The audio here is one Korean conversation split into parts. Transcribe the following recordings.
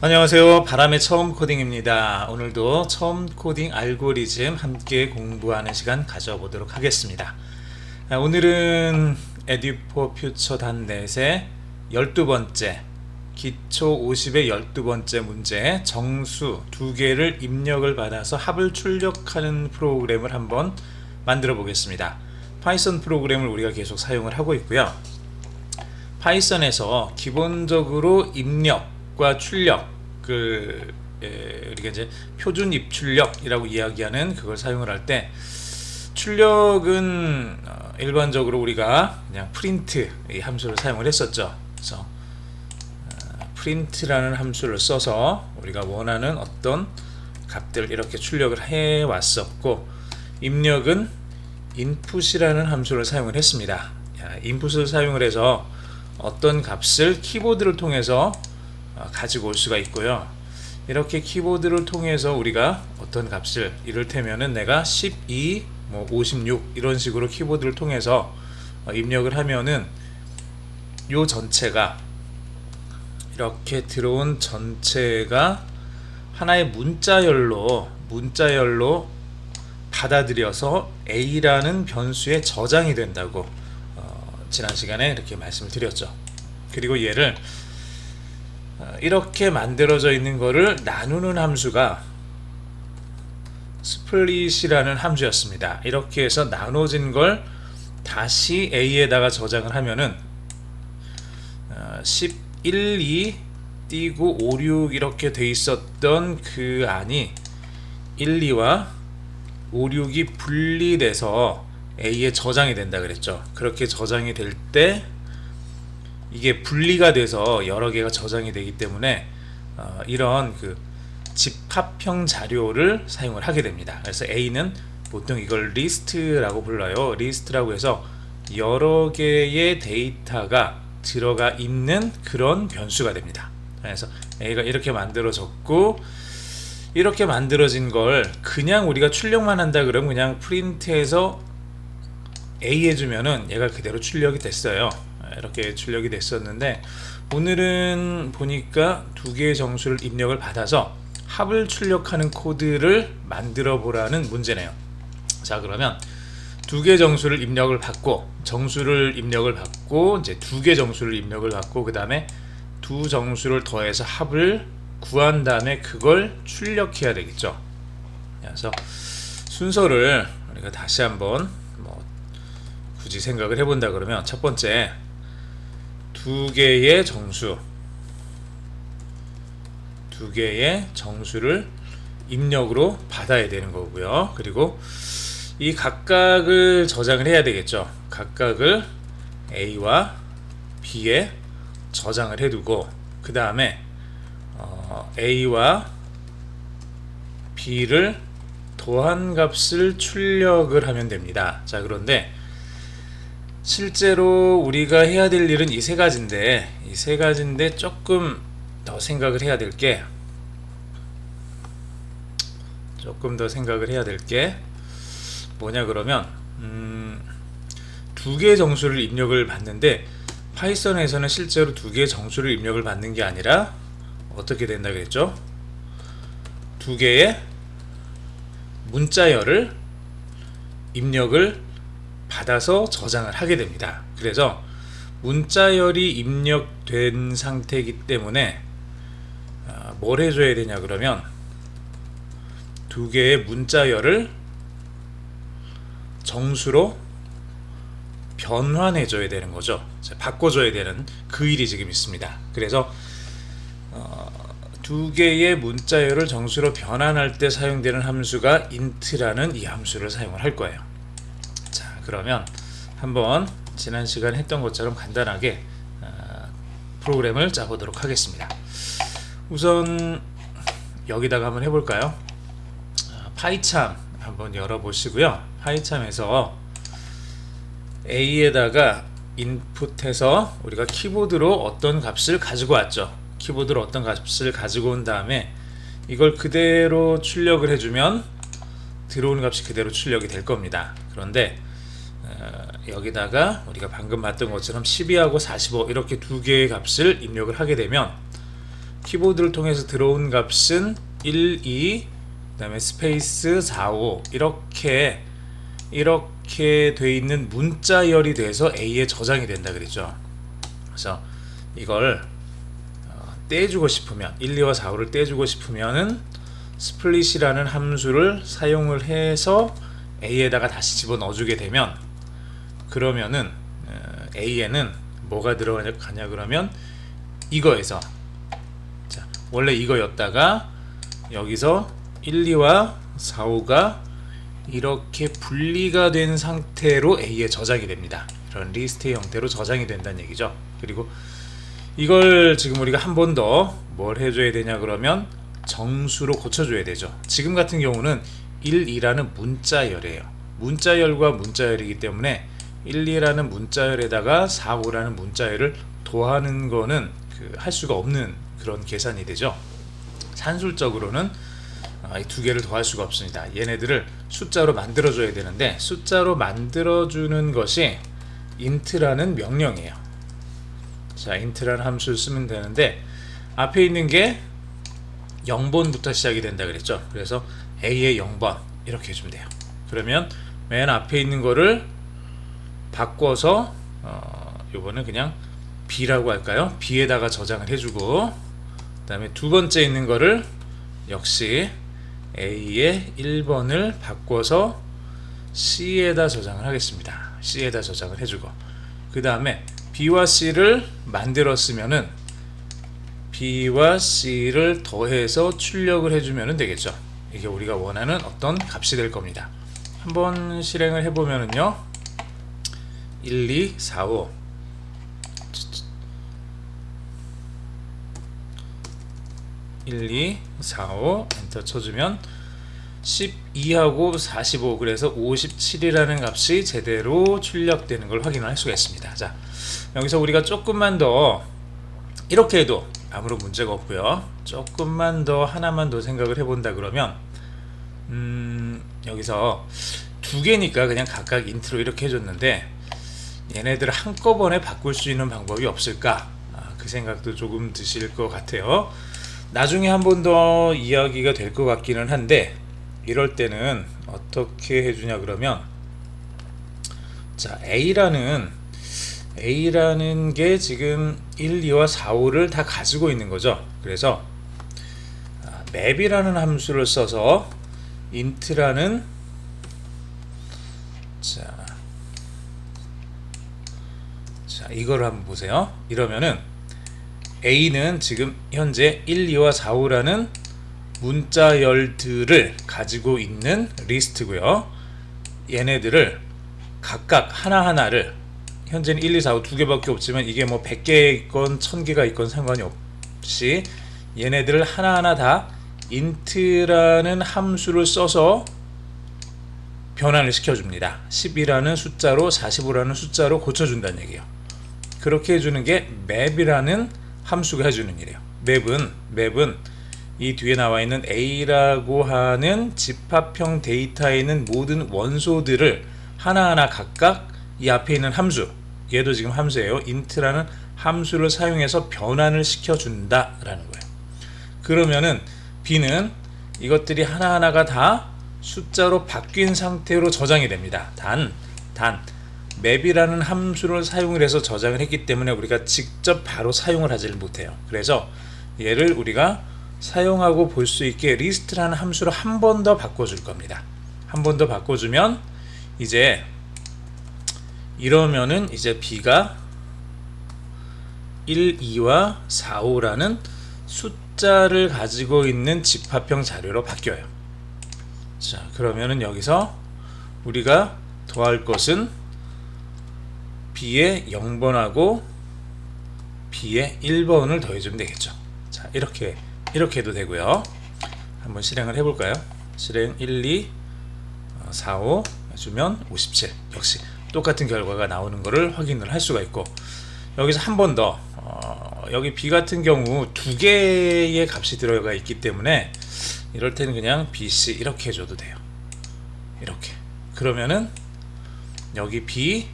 안녕하세요. 바람의 처음 코딩입니다. 오늘도 처음 코딩 알고리즘 함께 공부하는 시간 가져보도록 하겠습니다. 오늘은 에듀포 퓨처 단넷의 12번째 기초 50의 12번째 문제 정수 두 개를 입력을 받아서 합을 출력하는 프로그램을 한번 만들어 보겠습니다. 파이썬 프로그램을 우리가 계속 사용을 하고 있고요. 파이썬에서 기본적으로 입력과 출력 우리가 이제 표준 입출력이라고 이야기하는 그걸 사용을 할 때 출력은 일반적으로 우리가 그냥 프린트 이 함수를 사용을 했었죠. 그래서 프린트라는 함수를 써서 우리가 원하는 어떤 값들 이렇게 출력을 해 왔었고, 입력은 input이라는 함수를 사용을 했습니다. input을 사용을 해서 어떤 값을 키보드를 통해서 가지고 올 수가 있고요. 이렇게 키보드를 통해서 우리가 어떤 값을, 이를테면은 내가 12, 56 이런 식으로 키보드를 통해서 입력을 하면은 요 전체가 이렇게 들어온 전체가 하나의 문자열로 받아들여서 A라는 변수에 저장이 된다고 지난 시간에 이렇게 말씀을 드렸죠. 그리고 얘를 이렇게 만들어져 있는 거를 나누는 함수가 스플릿이라는 함수였습니다. 이렇게 해서 나눠진 걸 다시 A에다가 저장을 하면은 11, 2 띄고 5, 6 이렇게 돼 있었던 그 안이 1, 2와 5, 6이 분리돼서 A에 저장이 된다 그랬죠. 그렇게 저장이 될 때 이게 분리가 돼서 여러 개가 저장이 되기 때문에 이런 그 집합형 자료를 사용을 하게 됩니다. 그래서 A는 보통 이걸 리스트라고 불러요. 리스트라고 해서 여러 개의 데이터가 들어가 있는 그런 변수가 됩니다. 그래서 A가 이렇게 만들어졌고, 이렇게 만들어진 걸 그냥 우리가 출력만 한다 그러면 그냥 프린트해서 A 해주면은 얘가 그대로 출력이 됐어요. 이렇게 출력이 됐었는데, 오늘은 보니까 두 개의 정수를 입력을 받아서 합을 출력하는 코드를 만들어 보라는 문제네요. 자, 그러면 두 개의 정수를 입력을 받고, 정수를 입력을 받고, 이제 두 개의 정수를 입력을 받고, 그 다음에 두 정수를 더해서 합을 구한 다음에 그걸 출력해야 되겠죠. 그래서 순서를 우리가 다시 한번 굳이 생각을 해본다 그러면, 첫 번째 두 개의 정수를 입력으로 받아야 되는 거고요. 그리고 이 각각을 저장을 해야 되겠죠. 각각을 A와 B에 저장을 해두고, 그 다음에 A와 B를 더한 값을 출력을 하면 됩니다. 자, 그런데 실제로 우리가 해야 될 일은 이 세 가지인데, 조금 더 생각을 해야 될 게 뭐냐 그러면, 두 개의 정수를 입력을 받는데, 파이썬에서는 실제로 두 개의 정수를 입력을 받는 게 아니라 어떻게 된다 그랬죠? 두 개의 문자열을 입력을 받아서 저장을 하게 됩니다. 그래서 문자열이 입력된 상태이기 때문에 뭘 해줘야 되냐 그러면, 두 개의 문자열을 정수로 변환해줘야 되는 거죠. 바꿔줘야 되는 그 일이 지금 있습니다. 그래서 두 개의 문자열을 정수로 변환할 때 사용되는 함수가 int라는 이 함수를 사용을 할 거예요. 자, 그러면 한번 지난 시간에 했던 것처럼 간단하게 프로그램을 짜보도록 하겠습니다. 우선 여기다가 한번 해볼까요? 파이참 한번 열어보시고요. 파이참에서 A에다가 인풋해서 우리가 키보드로 어떤 값을 가지고 왔죠. 키보드로 어떤 값을 가지고 온 다음에 이걸 그대로 출력을 해주면 들어오는 값이 그대로 출력이 될 겁니다. 그런데 여기다가 우리가 방금 봤던 것처럼 12하고 45 이렇게 두 개의 값을 입력을 하게 되면 키보드를 통해서 들어온 값은 1, 2, 그 다음에 스페이스 4, 5 이렇게 돼 있는 문자열이 돼서 A에 저장이 된다 그랬죠. 그래서 이걸 떼주고 싶으면 1, 2와 4, 5를 떼주고 싶으면은 스플릿이라는 함수를 사용을 해서 A에다가 다시 집어넣어 주게 되면, 그러면은 A에는 뭐가 들어가냐 그러면 이거에서, 자, 원래 이거였다가 여기서 1, 2와 4, 5가 이렇게 분리가 된 상태로 A에 저장이 됩니다. 이런 리스트의 형태로 저장이 된다는 얘기죠. 그리고 이걸 지금 우리가 한 번 더 뭘 해줘야 되냐 그러면 정수로 고쳐줘야 되죠. 지금 같은 경우는 1, 2라는 문자열이에요. 문자열과 문자열이기 때문에 1, 2라는 문자열에다가 4, 5라는 문자열을 더하는 거는 할 수가 없는 그런 계산이 되죠. 산술적으로는 이 두 개를 더할 수가 없습니다. 얘네들을 숫자로 만들어줘야 되는데, 숫자로 만들어주는 것이 int라는 명령이에요. 자, int라는 함수를 쓰면 되는데, 앞에 있는 게 0번부터 시작이 된다 그랬죠. 그래서 A의 0번 이렇게 해주면 돼요. 그러면 맨 앞에 있는 거를 바꿔서 요거는 그냥 B라고 할까요? B에다가 저장을 해주고, 그 다음에 두 번째 있는 거를 역시 A의 1번을 바꿔서 C에다 저장을 하겠습니다. C에다 저장을 해주고, 그 다음에 B와 C를 만들었으면은 B와 C를 더해서 출력을 해주면 되겠죠. 이게 우리가 원하는 어떤 값이 될 겁니다. 한번 실행을 해보면은요, 1, 2, 4, 5 1, 2, 4, 5 엔터 쳐주면 12하고 45, 그래서 57이라는 값이 제대로 출력되는 걸 확인할 수가 있습니다. 자, 여기서 우리가 조금만 더 이렇게 해도 아무런 문제가 없고요. 조금만 더, 하나만 더 생각을 해본다 그러면 여기서 두 개니까 그냥 각각 인트로 이렇게 해줬는데, 얘네들을 한꺼번에 바꿀 수 있는 방법이 없을까? 그 생각도 조금 드실 것 같아요. 나중에 한 번 더 이야기가 될 것 같기는 한데, 이럴 때는 어떻게 해주냐 그러면, 자, A라는 게 지금 1, 2와 4, 5를 다 가지고 있는 거죠. 그래서 map이라는 함수를 써서 int라는, 자 이걸 한번 보세요. 이러면은 A는 지금 현재 1, 2와 4, 5라는 문자열들을 가지고 있는 리스트고요. 얘네들을 각각 하나하나를, 현재는 1, 2, 4, 5 두 개밖에 없지만 이게 뭐 100개 있건 1000개가 있건 상관이 없이 얘네들을 하나하나 다 int라는 함수를 써서 변환을 시켜줍니다. 10이라는 숫자로 45라는 숫자로 고쳐준다는 얘기예요. 그렇게 해주는 게 map이라는 함수가 해주는 일이에요. map은 이 뒤에 나와 있는 A라고 하는 집합형 데이터에 있는 모든 원소들을 하나하나 각각 이 앞에 있는 함수, 얘도 지금 함수예요. int라는 함수를 사용해서 변환을 시켜준다 라는 거예요. 그러면은 B는 이것들이 하나하나가 다 숫자로 바뀐 상태로 저장이 됩니다. 단 map이라는 함수를 사용을 해서 저장을 했기 때문에 우리가 직접 바로 사용을 하지를 못해요. 그래서 얘를 우리가 사용하고 볼 수 있게 리스트라는 함수로 한 번 더 바꿔줄 겁니다. 한 번 더 바꿔주면 이제 이러면은 이제 B가 1, 2와 4, 5라는 숫자를 가지고 있는 집합형 자료로 바뀌어요. 자, 그러면은 여기서 우리가 더할 것은 B의 0번하고 B의 1번을 더해주면 되겠죠. 자, 이렇게 해도 되고요. 한번 실행을 해볼까요? 실행 1, 2, 4, 5 해주면 57. 역시 똑같은 결과가 나오는 것을 확인을 할 수가 있고, 여기서 한 번 더 여기 B 같은 경우 두 개의 값이 들어가 있기 때문에 이럴 때는 그냥 BC 이렇게 해줘도 돼요. 이렇게. 그러면은 여기 B,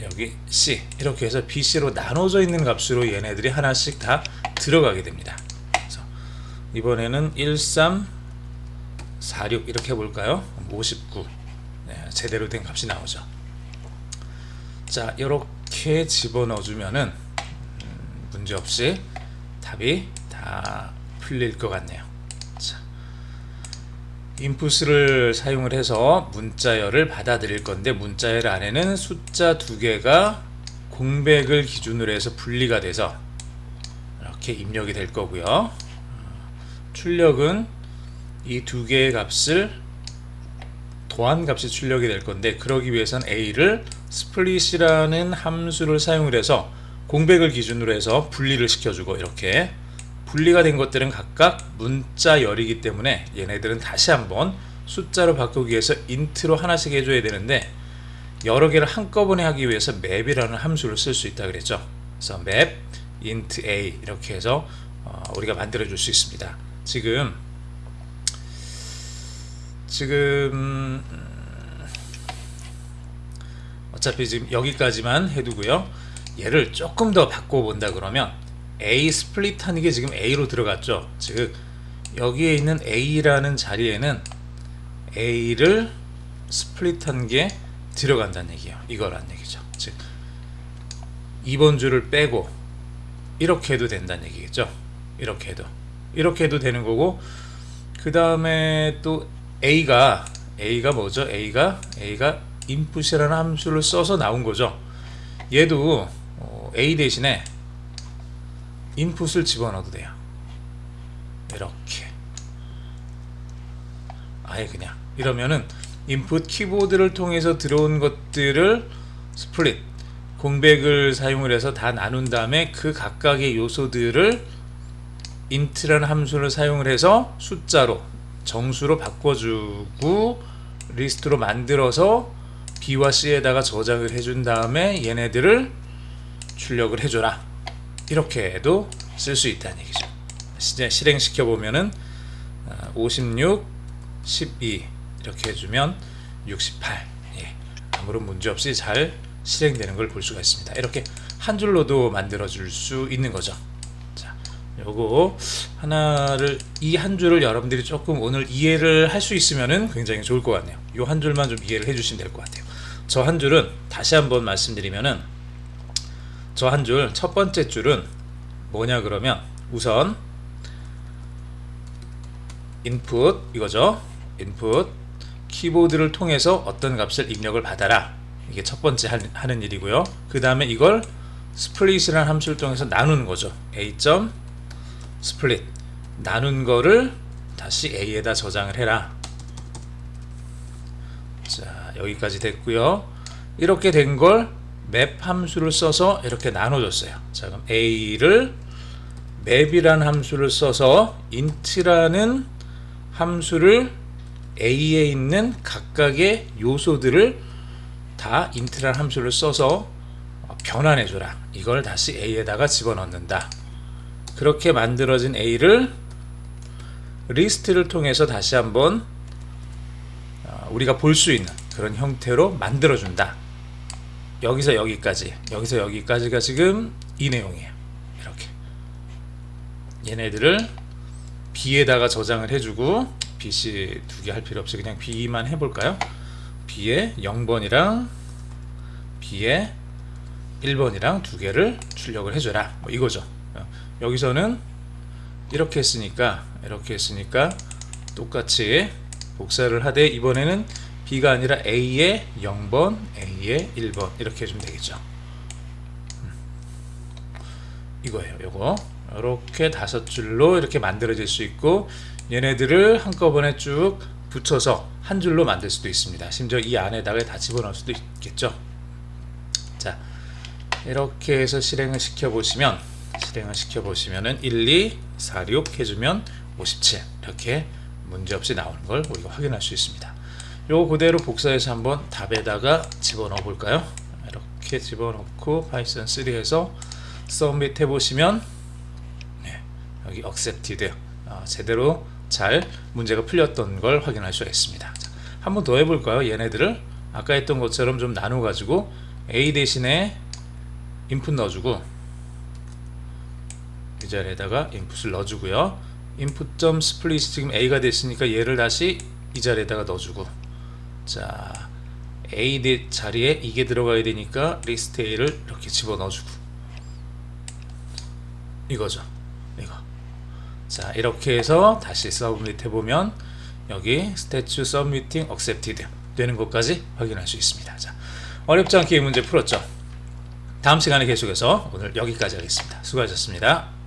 여기 C 이렇게 해서 BC로 나눠져 있는 값으로 얘네들이 하나씩 다 들어가게 됩니다. 그래서 이번에는 1346 이렇게 해볼까요? 59 제대로 된 값이 나오죠. 자, 이렇게 집어넣어주면은 문제없이 답이 다 풀릴 것 같네요. 자, 인풋을 사용을 해서 문자열을 받아들일 건데, 문자열 안에는 숫자 두 개가 공백을 기준으로 해서 분리가 돼서 이렇게 입력이 될 거고요. 출력은 이 두 개의 값을 더한 값이 출력이 될 건데, 그러기 위해서는 a를 split이라는 함수를 사용을 해서 공백을 기준으로 해서 분리를 시켜주고, 이렇게 분리가 된 것들은 각각 문자열이기 때문에 얘네들은 다시 한번 숫자로 바꾸기 위해서 int로 하나씩 해줘야 되는데, 여러 개를 한꺼번에 하기 위해서 map이라는 함수를 쓸 수 있다 그랬죠. 그래서 map int a 이렇게 해서 우리가 만들어 줄 수 있습니다. 지금 어차피 지금 여기까지만 해두고요. 얘를 조금 더 바꿔본다 그러면 a 스플릿 하는 게 지금 a로 들어갔죠. 즉 여기에 있는 a라는 자리에는 a를 스플릿 한 게 들어간다는 얘기예요. 이거란 얘기죠. 즉 2번 줄을 빼고 이렇게 해도 된다는 얘기겠죠. 이렇게 해도 되는 거고, 그 다음에 또 a가 뭐죠? a가 input이라는 함수를 써서 나온 거죠. 얘도 a 대신에 input을 집어넣어도 돼요. 이렇게 아예 그냥 이러면은 input 키보드를 통해서 들어온 것들을 스플릿 공백을 사용을 해서 다 나눈 다음에 그 각각의 요소들을 int라는 함수를 사용을 해서 숫자로 정수로 바꿔주고 리스트로 만들어서 B와 C에다가 저장을 해준 다음에 얘네들을 출력을 해줘라, 이렇게도 쓸 수 있다는 얘기죠. 실행시켜 보면은 56, 12 이렇게 해주면 68, 아무런 문제 없이 잘 실행되는 걸 볼 수가 있습니다. 이렇게 한 줄로도 만들어 줄 수 있는 거죠. 자, 요거 하나를, 이 한 줄을 여러분들이 조금 오늘 이해를 할 수 있으면은 굉장히 좋을 것 같네요. 요 한 줄만 좀 이해를 해주시면 될 것 같아요. 저 한 줄은 다시 한번 말씀드리면은, 저 한 줄 첫 번째 줄은 뭐냐 그러면 우선 input 이거죠. input 키보드를 통해서 어떤 값을 입력을 받아라, 이게 첫 번째 하는 일이고요. 그 다음에 이걸 split이라는 함수를 통해서 나누는 거죠. a.split 나눈 거를 다시 a에다 저장을 해라. 자, 여기까지 됐고요. 이렇게 된 걸 map 함수를 써서 이렇게 나눠줬어요. 자, 그럼 a를 map이라는 함수를 써서 int라는 함수를 a에 있는 각각의 요소들을 다 int라는 함수를 써서 변환해줘라, 이걸 다시 a에다가 집어넣는다. 그렇게 만들어진 a를 리스트를 통해서 다시 한번 우리가 볼 수 있는 그런 형태로 만들어준다. 여기서 여기까지가 지금 이 내용이에요. 이렇게 얘네들을 B에다가 저장을 해주고, BC 두 개 할 필요 없이 그냥 B만 해볼까요? B에 0번이랑 B에 1번이랑 두 개를 출력을 해줘라, 뭐 이거죠. 여기서는 이렇게 했으니까 똑같이 복사를 하되, 이번에는 B가 아니라 A에 0번, A에 1번 이렇게 해주면 되겠죠. 이거예요. 요거 이렇게 5줄로 이렇게 만들어질 수 있고, 얘네들을 한꺼번에 쭉 붙여서 한 줄로 만들 수도 있습니다. 심지어 이 안에다가 다 집어넣을 수도 있겠죠. 자, 이렇게 해서 실행을 시켜보시면은 1, 2, 4, 6 해주면 57 이렇게 문제없이 나오는 걸 우리가 확인할 수 있습니다. 요거 그대로 복사해서 한번 답에다가 집어넣어 볼까요? 이렇게 집어넣고 파이썬 3 해서 서밋 해보시면 여기 accepted 제대로 잘 문제가 풀렸던 걸 확인할 수가 있습니다. 한 번 더 해볼까요? 얘네들을 아까 했던 것처럼 좀 나눠 가지고 A 대신에 input 넣어주고, 이 자리에다가 인풋을 넣어주고요. input.split 지금 A가 됐으니까 얘를 다시 이 자리에다가 넣어주고, 자 A 자리에 이게 들어가야 되니까 리스트 A를 이렇게 집어넣어주고, 이거죠. 이거. 자 이렇게 해서 다시 서브밋 해보면 여기 스태츄 서브미팅 accepted 되는 것까지 확인할 수 있습니다. 자, 어렵지 않게 이 문제 풀었죠. 다음 시간에 계속해서 오늘 여기까지 하겠습니다. 수고하셨습니다.